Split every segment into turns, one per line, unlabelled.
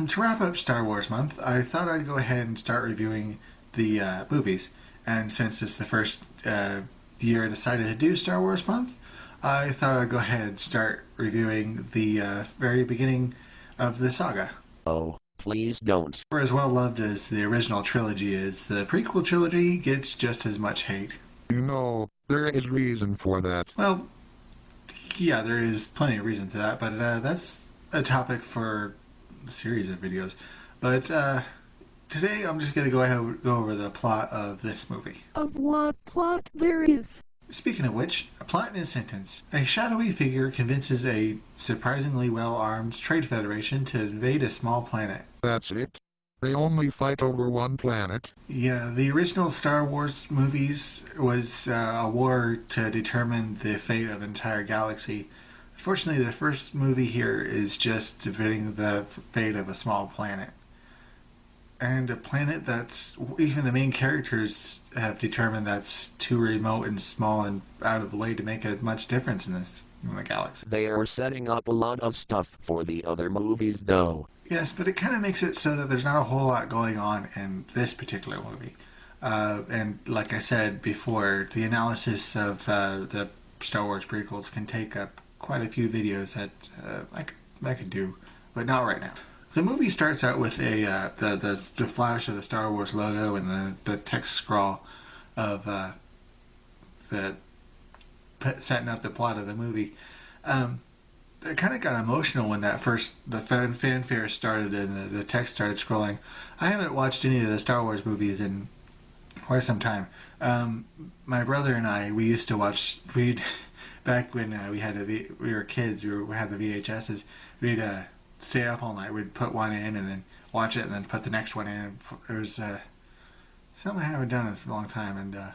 To wrap up Star Wars month, I thought I'd go ahead and start reviewing the movies. And since it's the first year I decided to do Star Wars month, I thought I'd go ahead and start reviewing the very beginning of the saga.
Oh, please don't.
For as well loved as the original trilogy is, the prequel trilogy gets just as much hate.
You know, there is reason for that.
Well, yeah, there is plenty of reason to that, but that's a topic for a series of videos. But today I'm just going to go ahead and go over the plot of this movie.
Of what plot there is?
Speaking of which, a plot in a sentence. A shadowy figure convinces a surprisingly well-armed trade federation to invade a small planet.
That's it. They only fight over one planet.
Yeah, the original Star Wars movies was a war to determine the fate of an entire galaxy. Unfortunately, the first movie here is just debating the fate of a small planet. And a planet that's, even the main characters have determined that's too remote and small and out of the way to make a much difference in the galaxy.
They are setting up a lot of stuff for the other movies though.
Yes, but it kind of makes it so that there's not a whole lot going on in this particular movie. And like I said before, the analysis of the Star Wars prequels can take up quite a few videos that I could do, but not right now. The movie starts out with the flash of the Star Wars logo and the text scrawl of setting up the plot of the movie. I kind of got emotional when the fanfare started and the text started scrolling. I haven't watched any of the Star Wars movies in quite some time. My brother and I, we used to watch. Back when we were kids, we had the VHSs. We'd stay up all night. We'd put one in and then watch it, and then put the next one in. It was something I haven't done in a long time. And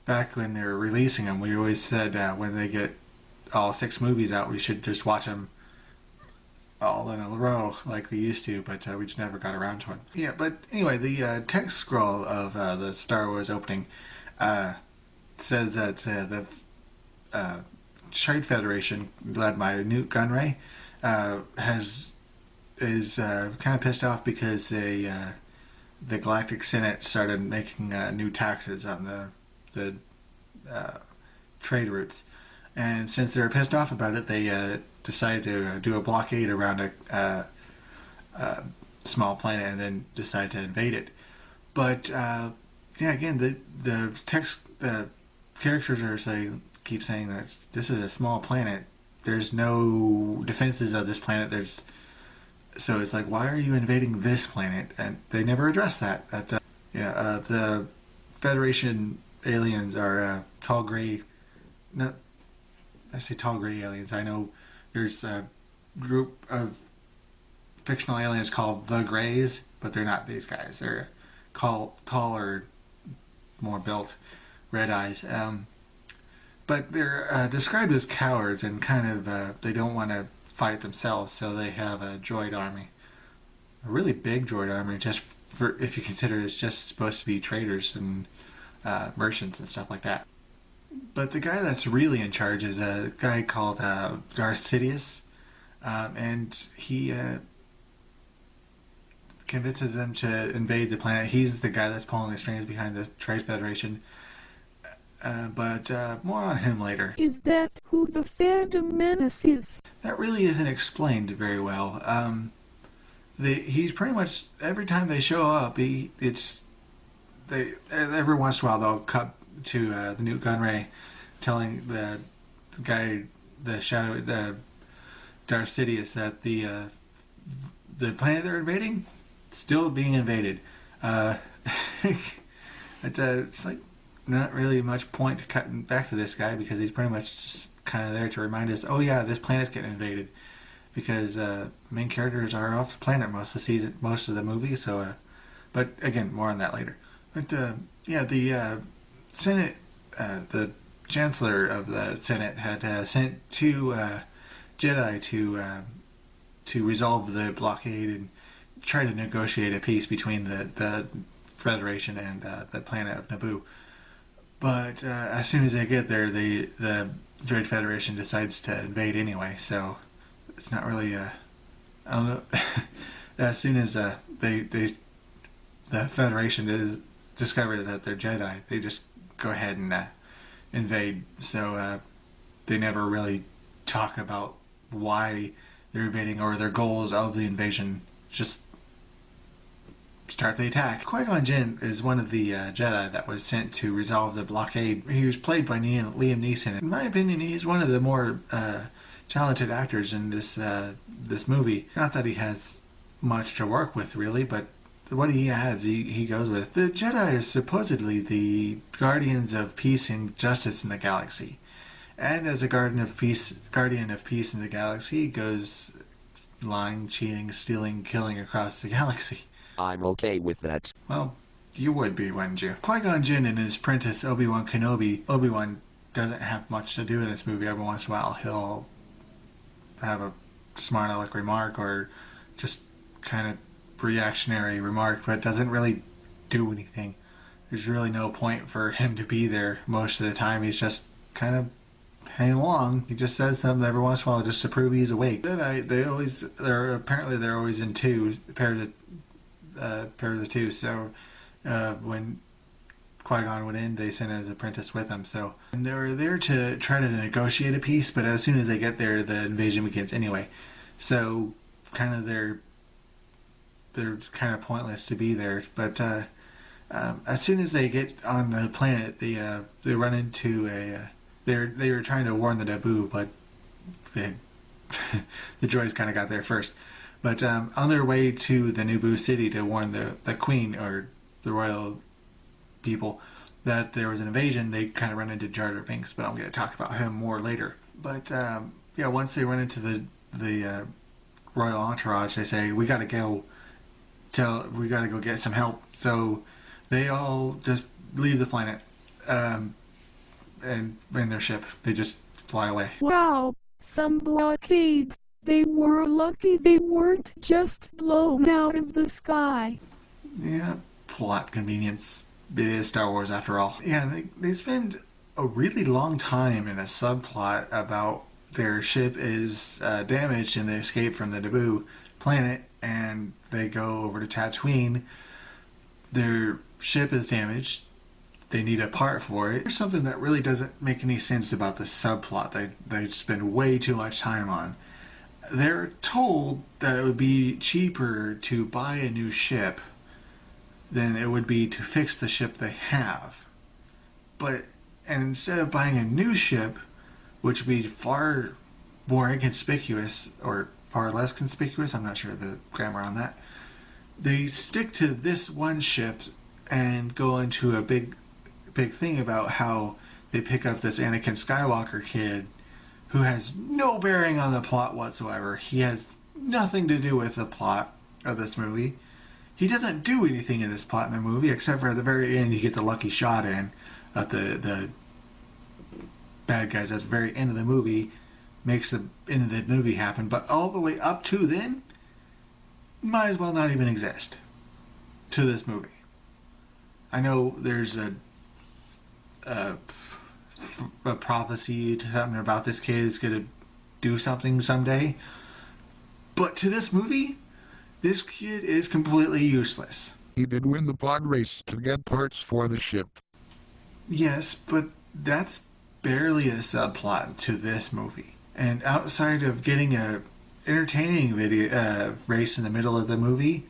back when they were releasing them, we always said when they get all 6 movies out, we should just watch them all in a row like we used to, but we just never got around to it. Yeah, but anyway, the text scroll of the Star Wars opening says that the Trade Federation, led by Newt Gunray, is kind of pissed off because the Galactic Senate started making new taxes on the trade routes. And since they're pissed off about it, they decided to do a blockade around a small planet and then decide to invade it. But again, the text characters are keep saying that this is a small planet. There's no defenses of this planet. So it's like, why are you invading this planet? And they never address that. The Federation aliens are tall gray. No, I say tall gray aliens. I know there's a group of fictional aliens called the Greys, but they're not these guys. They're taller, more built, red eyes. But they're described as cowards and kind of they don't want to fight themselves, so they have a droid army, a really big droid army. Just for, if you consider it's just supposed to be traders and merchants and stuff like that. But the guy that's really in charge is a guy called Darth Sidious, and he convinces them to invade the planet. He's the guy that's pulling the strings behind the Trade Federation. But more on him later.
Is that who the Phantom Menace is?
That really isn't explained very well. He's pretty much, every time they show up, every once in a while they'll cut to the Newt Gunray telling the guy, the Darth Sidious, that the planet they're invading still being invaded. It's like not really much point to cutting back to this guy because he's pretty much just kind of there to remind us, oh yeah, this planet's getting invaded, because main characters are off the planet most of the movie. So, but again, more on that later. But the Senate, the Chancellor of the Senate had sent 2 Jedi to resolve the blockade and try to negotiate a peace between the Federation and the planet of Naboo. But as soon as they get there, the Droid Federation decides to invade anyway. So it's not really I don't know. as soon as the Federation discovers that they're Jedi, they just go ahead and invade. So they never really talk about why they're invading or their goals of the invasion. Just start the attack. Qui-Gon Jinn is one of the Jedi that was sent to resolve the blockade. He was played by Liam Neeson. In my opinion, he's one of the more talented actors in this movie. Not that he has much to work with, really, but what he has, he goes with. The Jedi is supposedly the guardians of peace and justice in the galaxy. And as a guardian of peace in the galaxy, he goes lying, cheating, stealing, killing across the galaxy.
I'm okay with that.
Well, you would be, wouldn't you? Qui-Gon Jinn and his apprentice Obi-Wan Kenobi. Obi-Wan doesn't have much to do in this movie. Every once in a while he'll have a smart aleck remark or just kind of reactionary remark, but doesn't really do anything. There's really no point for him to be there most of the time. He's just kind of hanging along. He just says something every once in a while just to prove he's awake. They're always in pairs of two. So when Qui-Gon went in, they sent his apprentice with him. So and they were there to try to negotiate a peace, but as soon as they get there, the invasion begins anyway. So kind of they're kind of pointless to be there. But as soon as they get on the planet, they run into a. They were trying to warn the Naboo, but the droids kind of got there first. But on their way to the Naboo city to warn the Queen or the royal people that there was an invasion, they kind of run into Jar Jar Binks. But I'm going to talk about him more later. But once they run into the royal entourage, they say we got to go. We got to go get some help. So they all just leave the planet. And in their ship, they just fly away.
Wow, some blockade. They were lucky they weren't just blown out of the sky.
Yeah, plot convenience. It is Star Wars after all. Yeah, they spend a really long time in a subplot about their ship is damaged and they escape from the Naboo planet and they go over to Tatooine. Their ship is damaged. They need a part for it. There's something that really doesn't make any sense about the subplot they spend way too much time on. They're told that it would be cheaper to buy a new ship than it would be to fix the ship they have. And instead of buying a new ship, which would be far more inconspicuous or far less conspicuous, I'm not sure the grammar on that, they stick to this one ship and go into a big thing about how they pick up this Anakin Skywalker kid who has no bearing on the plot whatsoever. He has nothing to do with the plot of this movie. He doesn't do anything in this plot in the movie except for at the very end he gets a lucky shot in at the bad guys at the very end of the movie, makes the end of the movie happen, but all the way up to then might as well not even exist to this movie. I know there's a prophecy to something about this kid is going to do something someday. But to this movie, this kid is completely useless.
He did win the pod race to get parts for the ship.
Yes, but that's barely a subplot to this movie. And outside of getting a entertaining race in the middle of the movie,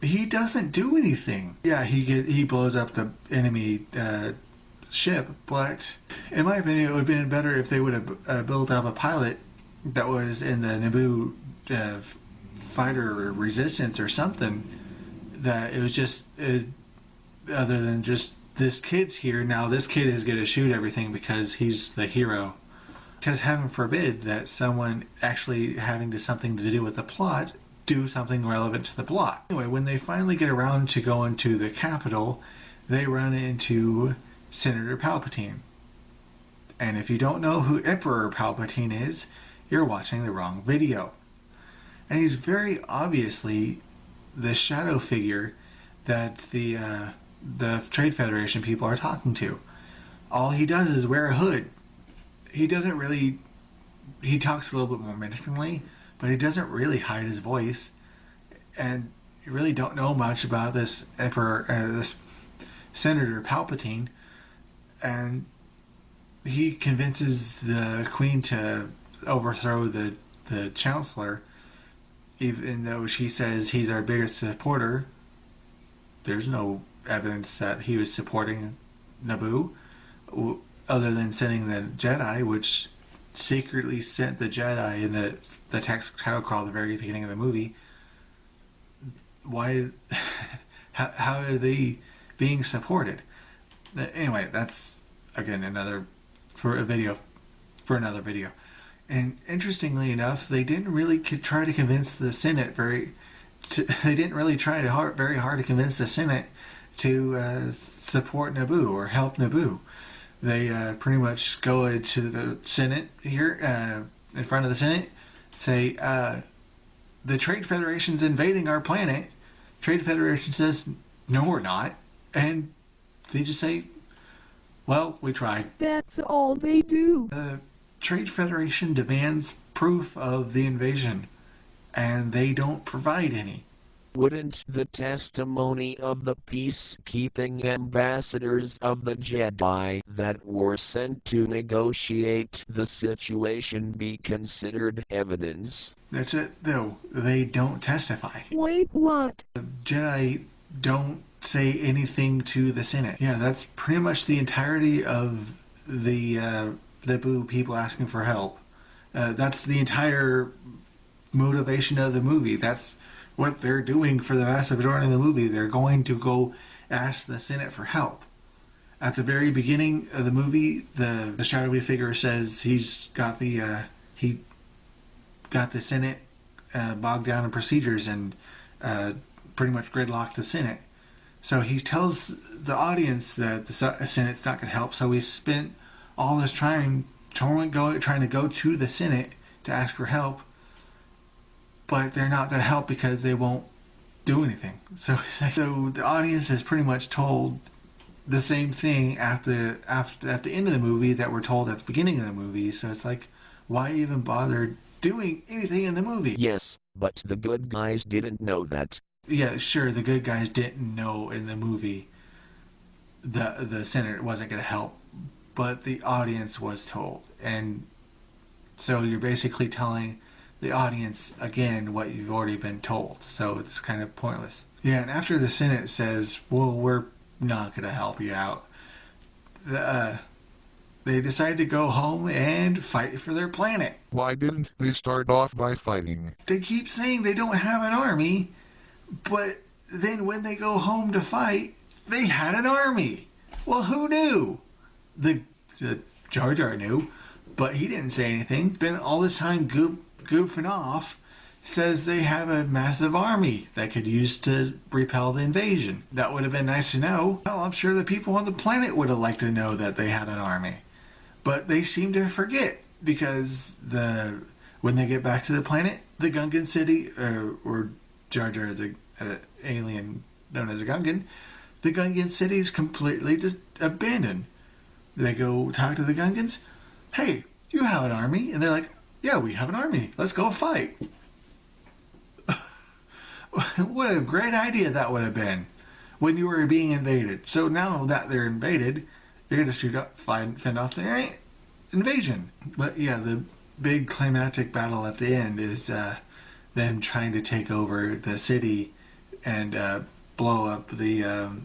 he doesn't do anything. Yeah, he blows up the enemy ship, but in my opinion, it would have been better if they would have built up a pilot that was in the Naboo fighter resistance or something. That it was just other than just this kid's here now. This kid is going to shoot everything because he's the hero. Because heaven forbid that someone actually having something to do with the plot do something relevant to the plot. Anyway, when they finally get around to going to the Capitol, they run into Senator Palpatine. And if you don't know who Emperor Palpatine is, you're watching the wrong video. And he's very obviously the shadow figure that the Trade Federation people are talking to. All he does is wear a hood. He doesn't really... He talks a little bit more menacingly, but he doesn't really hide his voice. and you really don't know much about this Emperor, this Senator Palpatine, and he convinces the Queen to overthrow the Chancellor, even though she says he's our biggest supporter. There's no evidence that he was supporting Naboo, other than sending the Jedi, which secretly sent the Jedi in the text title crawl at the very beginning of the movie. Why? How are they being supported? Anyway, that's again another another video. And interestingly enough, they didn't really try to convince the Senate very hard to convince the Senate to support Naboo or help Naboo. They pretty much go into the Senate here, in front of the Senate, say, the Trade Federation's invading our planet. Trade Federation says, no, we're not. And they just say, well, we tried.
That's all they do.
The Trade Federation demands proof of the invasion, and they don't provide any.
Wouldn't the testimony of the peacekeeping ambassadors of the Jedi that were sent to negotiate the situation be considered evidence?
That's it, though. They don't testify.
Wait, what?
The Jedi don't say anything to the Senate. Yeah, that's pretty much the entirety of the Naboo people asking for help. That's the entire motivation of the movie. That's what they're doing for the vast majority of the movie. They're going to go ask the Senate for help. At the very beginning of the movie, the shadowy figure says he's got the Senate bogged down in procedures and pretty much gridlocked the Senate. So he tells the audience that the Senate's not going to help. So he spent all his time trying to go to the Senate to ask for help, but they're not going to help because they won't do anything. So the audience is pretty much told the same thing at the end of the movie that we're told at the beginning of the movie. So it's like, why even bother doing anything in the movie?
Yes, but the good guys didn't know that.
Yeah, sure, the good guys didn't know in the movie the Senate wasn't going to help, but the audience was told. And so you're basically telling the audience again what you've already been told, so it's kind of pointless. Yeah, and after the Senate says, well, we're not going to help you out, they decide to go home and fight for their planet.
Why didn't they start off by fighting?
They keep saying they don't have an army, but then when they go home to fight, they had an army. Well, who knew? The Jar Jar knew, but he didn't say anything. Been all this time goofing off, says they have a massive army that could use to repel the invasion. That would have been nice to know. Well, I'm sure the people on the planet would have liked to know that they had an army. But they seem to forget, because when they get back to the planet, the Gungan city, or Jar Jar is an alien known as a Gungan, the Gungan city is completely just abandoned. They go talk to the Gungans. Hey, you have an army? And they're like, yeah, we have an army. Let's go fight. What a great idea that would have been when you were being invaded. So now that they're invaded, they're going to fend off the invasion. But yeah, the big climactic battle at the end is them trying to take over the city and blow up the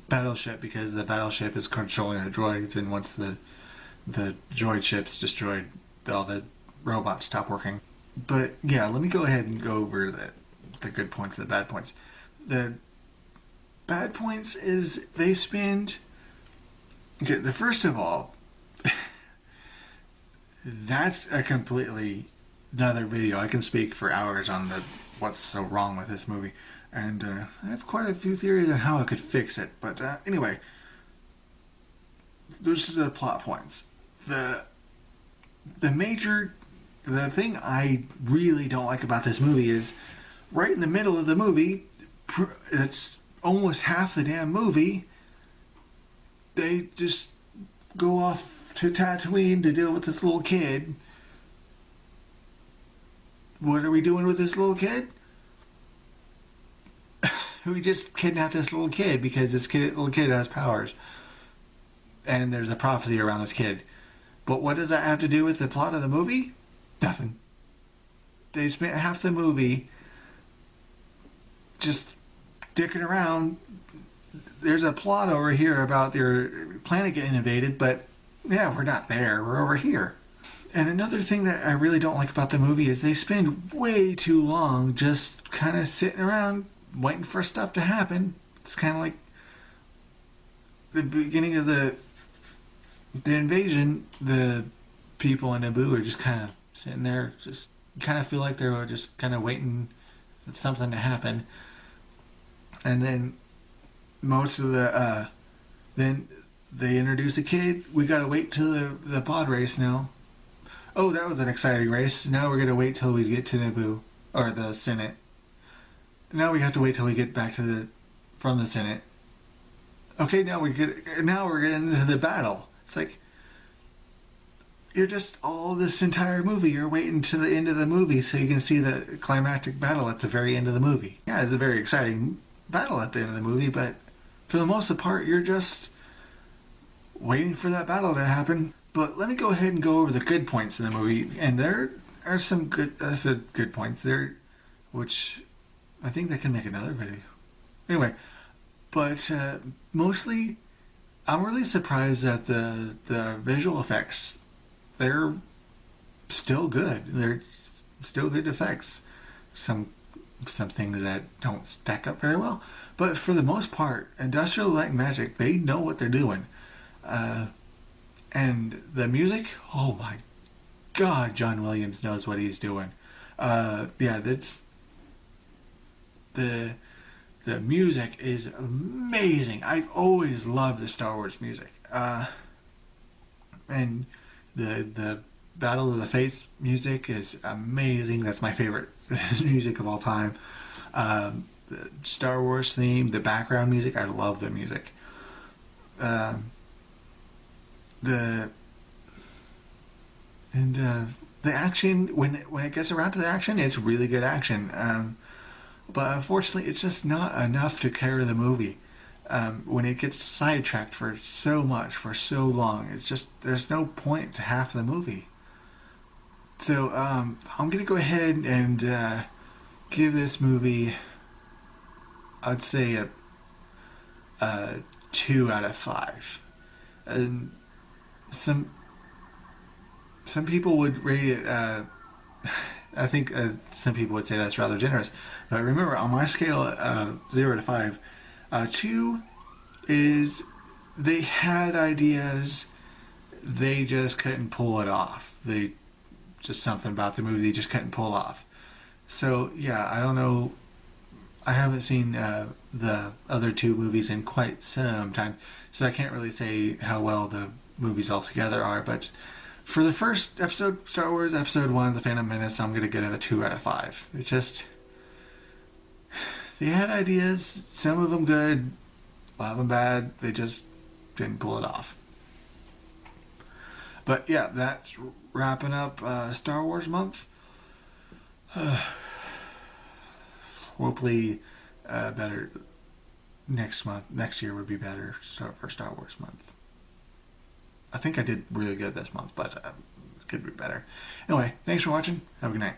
battleship, because the battleship is controlling the droids, and once the droid ship's destroyed, all the robots stop working. But yeah, let me go ahead and go over the good points and the bad points. The bad points is they spend... Okay, the first of all, that's a completely another video. I can speak for hours on what's so wrong with this movie. And I have quite a few theories on how I could fix it. But anyway, those are the plot points. The thing I really don't like about this movie is right in the middle of the movie, it's almost half the damn movie, they just go off to Tatooine to deal with this little kid. What are we doing with this little kid? we just kidnapped this little kid because little kid has powers. And there's a prophecy around this kid. But what does that have to do with the plot of the movie? Nothing. They spent half the movie just dicking around. There's a plot over here about their planet getting invaded, but yeah, we're not there. We're over here. And another thing that I really don't like about the movie is they spend way too long just kind of sitting around waiting for stuff to happen. It's kind of like the beginning of the invasion. The people in Naboo are just kind of sitting there, just kind of feel like they were just kind of waiting for something to happen. And then most of then they introduce a kid. We gotta wait till the pod race now. Oh, that was an exciting race. Now we're gonna wait till we get to Naboo or the Senate. Now we have to wait till we get back to from the Senate. Okay, now we're getting into the battle. It's like you're just all this entire movie. You're waiting to the end of the movie so you can see the climactic battle at the very end of the movie. Yeah, it's a very exciting battle at the end of the movie, but for the most part, you're just waiting for that battle to happen. But let me go ahead and go over the good points in the movie, and there are some good points there, which I think they can make another video. Anyway, but mostly, I'm really surprised that the visual effects, they're still good. They're still good effects. Some things that don't stack up very well, but for the most part, Industrial Light and Magic, they know what they're doing. And the music, oh my God, John Williams knows what he's doing. Yeah, that's the music is amazing. I've always loved the Star Wars music. And the Battle of the Fates music is amazing. That's my favorite music of all time. The Star Wars theme, the background music, I love the music. The action, when it gets around to the action, it's really good action. But unfortunately, it's just not enough to carry the movie. When it gets sidetracked for so much, for so long, it's just, there's no point to half the movie. So, I'm going to go ahead and give this movie, I'd say a 2 out of 5. And some people would rate it, I think some people would say that's rather generous. But remember, on my scale, 0 to 5, 2 is they had ideas, they just couldn't pull it off. Just something about the movie they just couldn't pull off. So yeah, I don't know. I haven't seen the other 2 movies in quite some time, so I can't really say how well the movies altogether are. But for the first episode, Star Wars Episode 1, The Phantom Menace, I'm going to give it a 2 out of 5. It just, they had ideas, some of them good, a lot of them bad. They just didn't pull it off. But yeah, that's wrapping up Star Wars month. Hopefully better next month. Next year would be better for Star Wars month. I think I did really good this month, but it could be better. Anyway, thanks for watching. Have a good night.